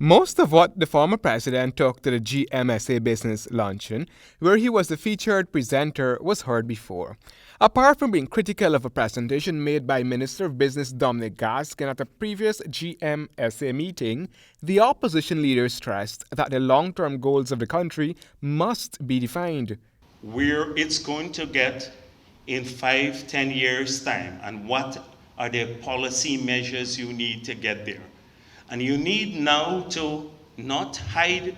Most of what the former president took to the GMSA business luncheon, where he was the featured presenter, was heard before. Apart from being critical of a presentation made by Minister of Business Dominic Gaskin at a previous GMSA meeting, the opposition leader stressed that the long-term goals of the country must be defined. Where it's going to get in 5-10 years' time, and what are the policy measures you need to get there. And you need now to not hide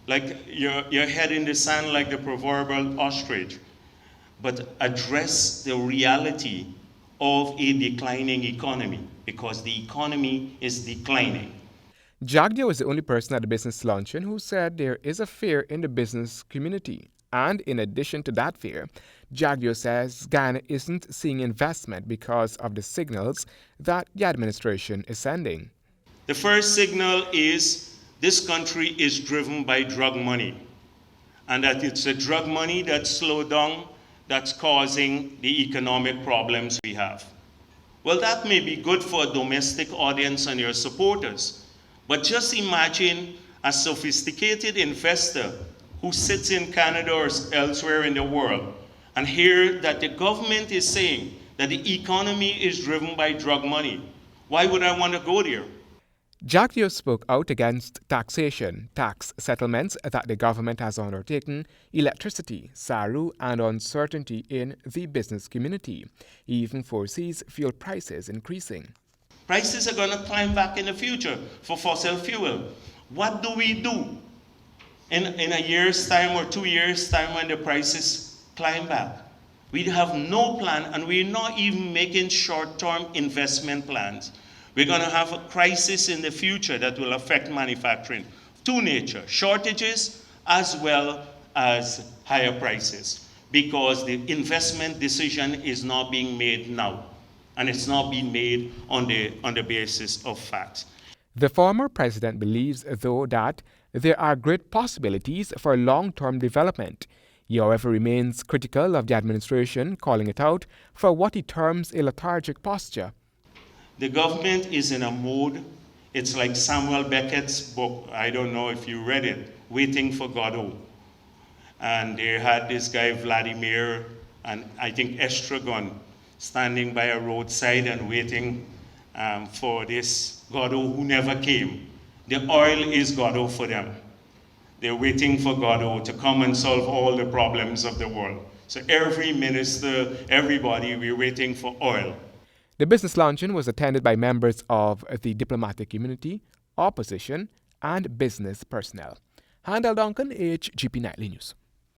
like your head in the sand like the proverbial ostrich, but address the reality of a declining economy, because the economy is declining. Jagdeo was the only person at the business luncheon who said there is a fear in the business community. And in addition to that fear, Jagdeo says Guyana isn't seeing investment because of the signals that the administration is sending. The first signal is this country is driven by drug money, and that it's the drug money that slowed down that's causing the economic problems we have. Well, that may be good for a domestic audience and your supporters, but just imagine a sophisticated investor who sits in Canada or elsewhere in the world and hear that the government is saying that the economy is driven by drug money. Why would I want to go there? Jagdeo spoke out against taxation, tax settlements that the government has undertaken, electricity, SARU, and uncertainty in the business community. He even foresees fuel prices increasing. Prices are going to climb back in the future for fossil fuel. What do we do in a year's time or 2 years' time when the prices climb back? We have no plan, and we're not even making short-term investment plans. We're going to have a crisis in the future that will affect manufacturing. Two nature, shortages as well as higher prices, because the investment decision is not being made now, and it's not being made on the basis of facts. The former president believes, though, that there are great possibilities for long-term development. He, however, remains critical of the administration, calling it out for what he terms a lethargic posture. The government is in a mode, it's like Samuel Beckett's book, I don't know if you read it, Waiting for Godot. And they had this guy Vladimir and I think Estragon standing by a roadside and waiting for this Godot who never came. The oil is Godot for them. They're waiting for Godot to come and solve all the problems of the world. So every minister, everybody, we're waiting for oil. The business luncheon was attended by members of the diplomatic community, opposition, and business personnel. Handel Duncan, HGP Nightly News.